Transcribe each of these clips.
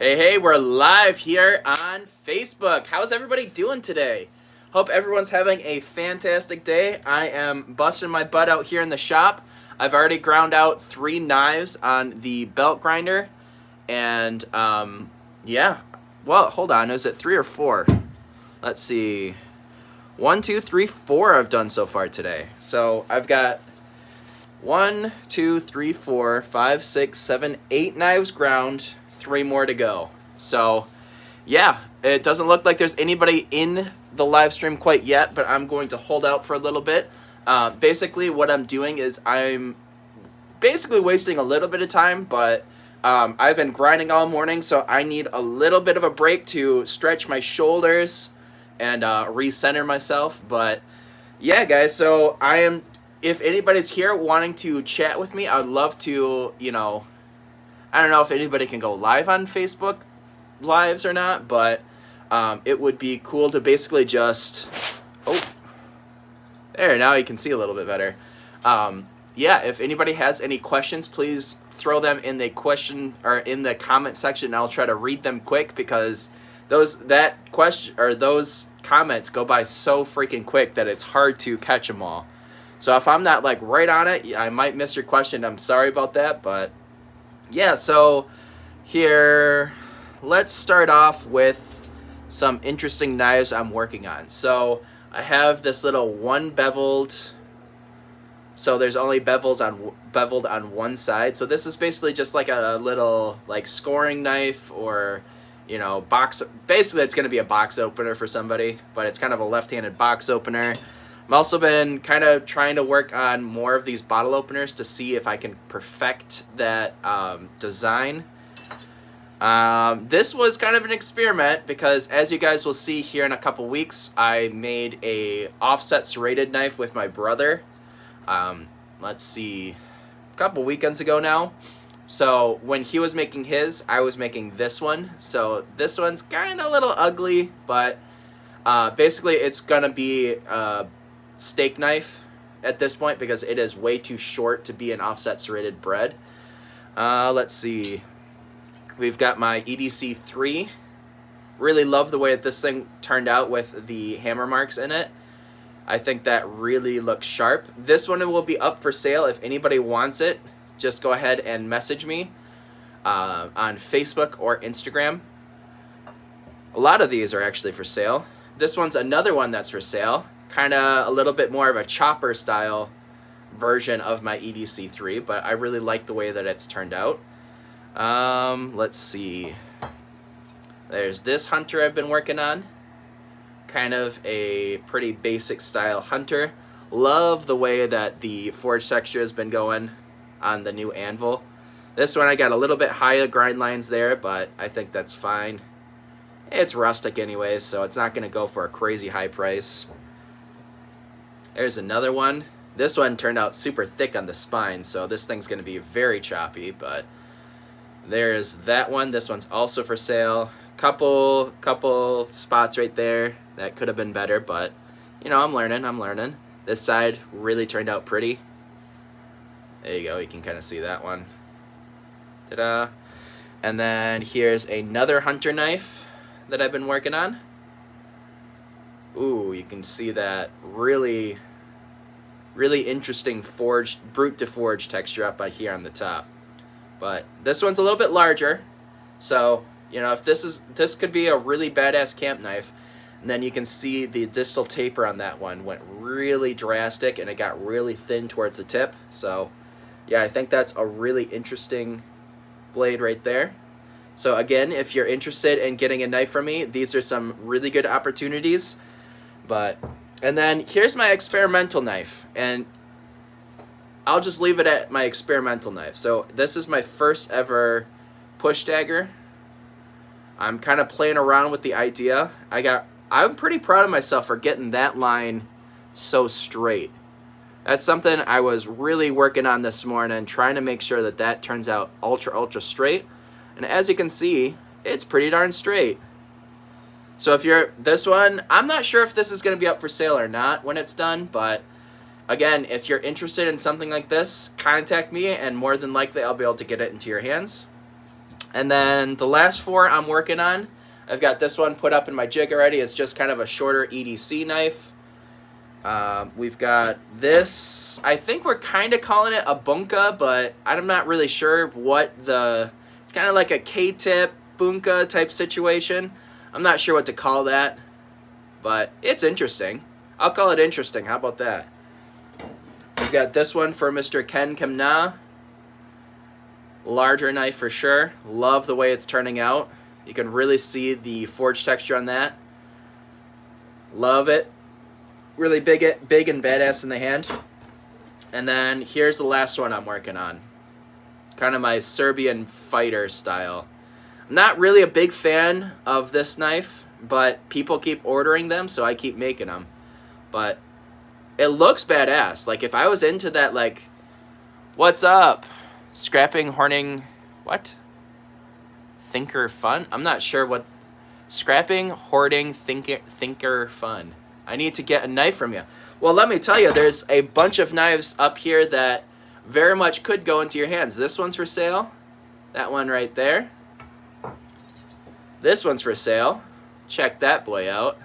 Hey, we're live here on Facebook. How's everybody doing today? Hope everyone's having a fantastic day. I am busting my butt out here in the shop. I've already ground out 3 knives on the belt grinder. And, yeah. Well, hold on. Is it 3 or 4? Let's see. 1, 2, 3, 4 I've done so far today. So I've got 1, 2, 3, 4, 5, 6, 7, 8 knives ground. 3 more to go. So yeah, it doesn't look like there's anybody in the live stream quite yet, but I'm going to hold out for a little bit. Basically what I'm doing is I'm basically wasting a little bit of time, but I've been grinding all morning, so I need a little bit of a break to stretch my shoulders and recenter myself. But yeah, guys, so if anybody's here wanting to chat with me, I'd love to, I don't know if anybody can go live on Facebook lives or not, but it would be cool to basically just, there, now you can see a little bit better. Yeah, if anybody has any questions, please throw them in the question or in the comment section, and I'll try to read them quick, because those comments go by so freaking quick that it's hard to catch them all. So if I'm not like right on it, I might miss your question. I'm sorry about that, but yeah, so here, let's start off with some interesting knives I'm working on. So I have this little one beveled, so there's only beveled on one side. So this is basically just like a little like scoring knife, or box. Basically it's going to be a box opener for somebody, but it's kind of a left-handed box opener. I've also been kind of trying to work on more of these bottle openers to see if I can perfect that design. This was kind of an experiment, because as you guys will see here in a couple weeks, I made a offset serrated knife with my brother. Let's see, a couple weekends ago now. So when he was making his, I was making this one. So this one's kind of a little ugly, but basically it's gonna be steak knife at this point, because it is way too short to be an offset serrated bread. Let's see, we've got my EDC 3. Really love the way that this thing turned out with the hammer marks in it. I think that really looks sharp. This one will be up for sale. If anybody wants it, just go ahead and message me on Facebook or Instagram. A lot of these are actually for sale. This one's another one that's for sale. Kind of a little bit more of a chopper style version of my EDC 3, but I really like the way that it's turned out. Let's see. There's this hunter I've been working on. Kind of a pretty basic style hunter. Love the way that the forge texture has been going on the new anvil. This one I got a little bit higher grind lines there, but I think that's fine. It's rustic anyways, so it's not going to go for a crazy high price. There's another one. This one turned out super thick on the spine, so this thing's going to be very choppy, but there's that one. This one's also for sale. Couple spots right there that could have been better, but I'm learning. This side really turned out pretty. There you go, you can kind of see that one. Ta-da. And then here's another hunter knife that I've been working on. Ooh, you can see that really interesting brute to forge texture up by here on the top. But this one's a little bit larger, so if this could be a really badass camp knife. And then you can see the distal taper on that one went really drastic, and it got really thin towards the tip. So yeah, I think that's a really interesting blade right there. So again, if you're interested in getting a knife from me, these are some really good opportunities. And then here's my experimental knife, and I'll just leave it at my experimental knife. So this is my first ever push dagger. I'm kind of playing around with the idea. I'm pretty proud of myself for getting that line so straight. That's something I was really working on this morning, trying to make sure that turns out ultra straight. And as you can see, it's pretty darn straight. So if you're this one, I'm not sure if this is going to be up for sale or not when it's done, but again, if you're interested in something like this, contact me, and more than likely I'll be able to get it into your hands. And then the last 4 I'm working on, I've got this one put up in my jig already. It's just kind of a shorter EDC knife. We've got this. I think we're kind of calling it a bunka, but I'm not really sure what it's kind of like a K-tip bunka type situation. I'm not sure what to call that, but it's interesting. I'll call it interesting. How about that? We've got this one for Mr. Ken Kimna. Larger knife for sure. Love the way it's turning out. You can really see the forge texture on that. Love it. Really big and badass in the hand. And then here's the last one I'm working on. Kind of my Serbian fighter style. I'm not really a big fan of this knife, but people keep ordering them, so I keep making them. But it looks badass. Like if I was into that, like, what's up? Scrapping, horning, what? Thinker fun? I'm not sure what. Scrapping, hoarding, thinker fun. I need to get a knife from you. Well, let me tell you, there's a bunch of knives up here that very much could go into your hands. This one's for sale. That one right there. This one's for sale. Check that boy out.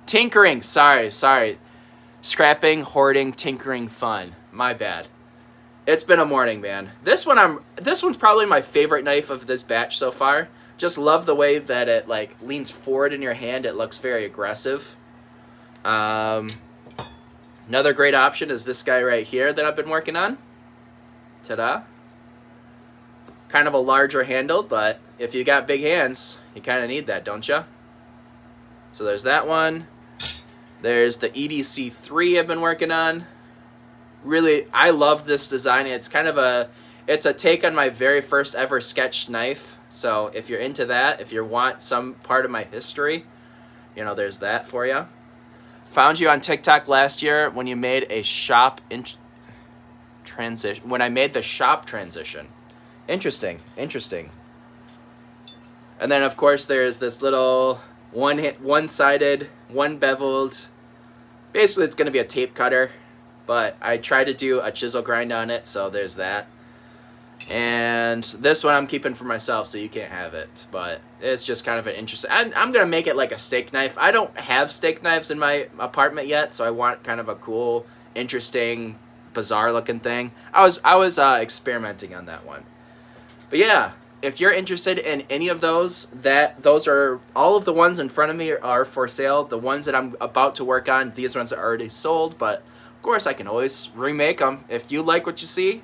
Tinkering. Sorry. Scrapping, hoarding, tinkering fun. My bad. It's been a morning, man. This one's probably my favorite knife of this batch so far. Just love the way that it like leans forward in your hand. It looks very aggressive. Another great option is this guy right here that I've been working on. Ta-da. Kind of a larger handle, but if you got big hands, you kind of need that, don't you? So there's that one. There's the EDC3 I've been working on. Really, I love this design. It's kind of it's a take on my very first ever sketched knife. So if you're into that, if you want some part of my history, you know, there's that for you. Found you on TikTok last year when you made a shop transition. When I made the shop transition. Interesting. And then of course there's this little one-sided, one-beveled. Basically, it's going to be a tape cutter, but I tried to do a chisel grind on it, so there's that. And this one I'm keeping for myself, so you can't have it. But it's just kind of an interesting. I'm going to make it like a steak knife. I don't have steak knives in my apartment yet, so I want kind of a cool, interesting, bizarre-looking thing. I was experimenting on that one. But yeah, if you're interested in any of those are all of the ones in front of me are for sale. The ones that I'm about to work on, these ones are already sold, but of course I can always remake them. If you like what you see,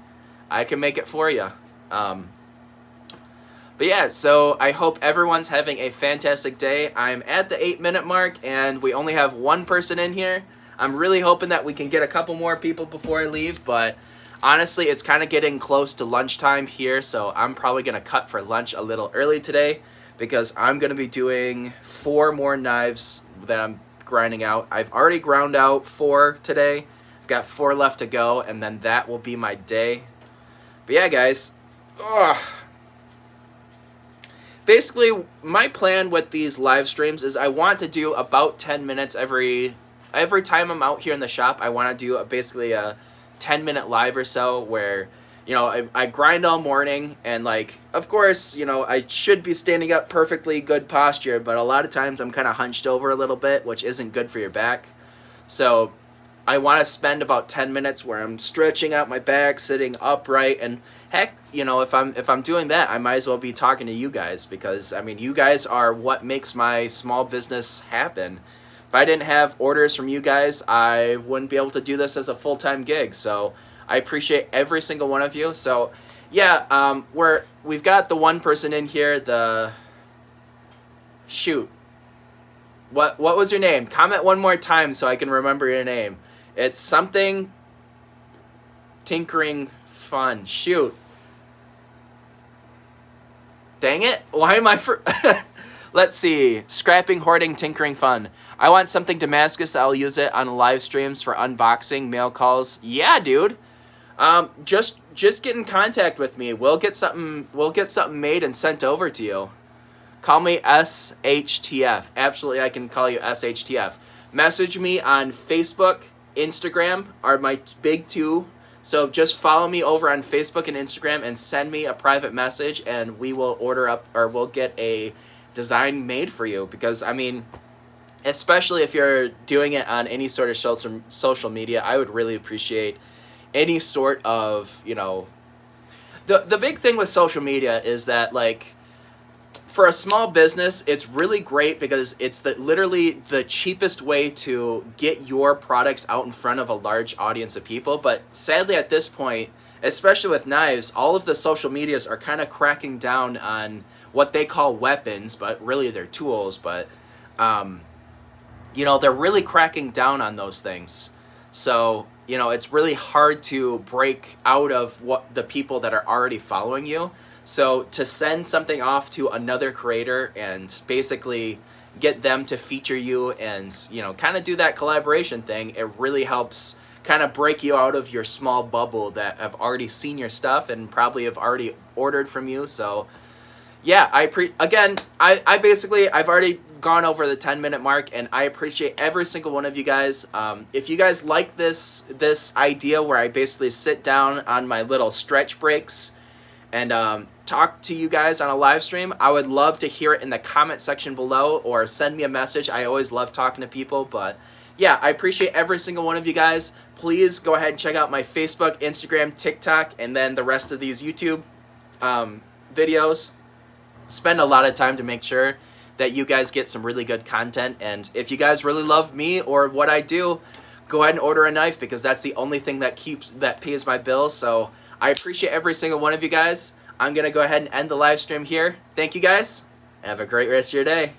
I can make it for you. But yeah, so I hope everyone's having a fantastic day. I'm at the 8-minute mark and we only have one person in here. I'm really hoping that we can get a couple more people before I leave, but honestly, it's kind of getting close to lunchtime here, so I'm probably going to cut for lunch a little early today because I'm going to be doing 4 more knives that I'm grinding out. I've already ground out 4 today. I've got 4 left to go, and then that will be my day. But yeah, guys. Basically, my plan with these live streams is I want to do about 10 minutes every time I'm out here in the shop. I want to do basically a 10-minute live or so where, you know, I grind all morning and, like, of course, you know, I should be standing up perfectly good posture, but a lot of times I'm kind of hunched over a little bit, which isn't good for your back. So I want to spend about 10 minutes where I'm stretching out my back, sitting upright, and heck, you know, if I'm doing that, I might as well be talking to you guys because, I mean, you guys are what makes my small business happen. If I didn't have orders from you guys, I wouldn't be able to do this as a full-time gig. So I appreciate every single one of you. So yeah, we've got the one person in here. Shoot, what was your name? Comment one more time so I can remember your name. It's something tinkering fun. Shoot. Dang it! Why am I Let's see. Scrapping, hoarding, tinkering fun. I want something Damascus that I'll use it on live streams for unboxing, mail calls. Yeah, dude. Just get in contact with me. We'll get something made and sent over to you. Call me SHTF. Absolutely, I can call you SHTF. Message me on Facebook, Instagram are my big 2 So just follow me over on Facebook and Instagram and send me a private message, and we will order up, or we'll get a design made for you. Because I mean, especially if you're doing it on any sort of social media, I would really appreciate any sort of, you know, the big thing with social media is that, like, for a small business, it's really great because it's literally the cheapest way to get your products out in front of a large audience of people. But sadly, at this point, especially with knives, all of the social medias are kind of cracking down on what they call weapons, but really they're tools. But, you know, they're really cracking down on those things. So, you know, it's really hard to break out of what the people that are already following you. So to send something off to another creator and basically get them to feature you and, you know, kind of do that collaboration thing, it really helps kind of break you out of your small bubble that have already seen your stuff and probably have already ordered from you. So yeah, I've already gone over the 10-minute mark, and I appreciate every single one of you guys. If you guys like this idea where I basically sit down on my little stretch breaks and talk to you guys on a live stream, I would love to hear it in the comment section below, or send me a message. I always love talking to people. But yeah, I appreciate every single one of you guys. Please go ahead and check out my Facebook, Instagram, TikTok, and then the rest of these YouTube videos. Spend a lot of time to make sure that you guys get some really good content. And if you guys really love me or what I do, go ahead and order a knife, because that's the only thing that pays my bills. So I appreciate every single one of you guys. I'm going to go ahead and end the live stream here. Thank you guys. Have a great rest of your day.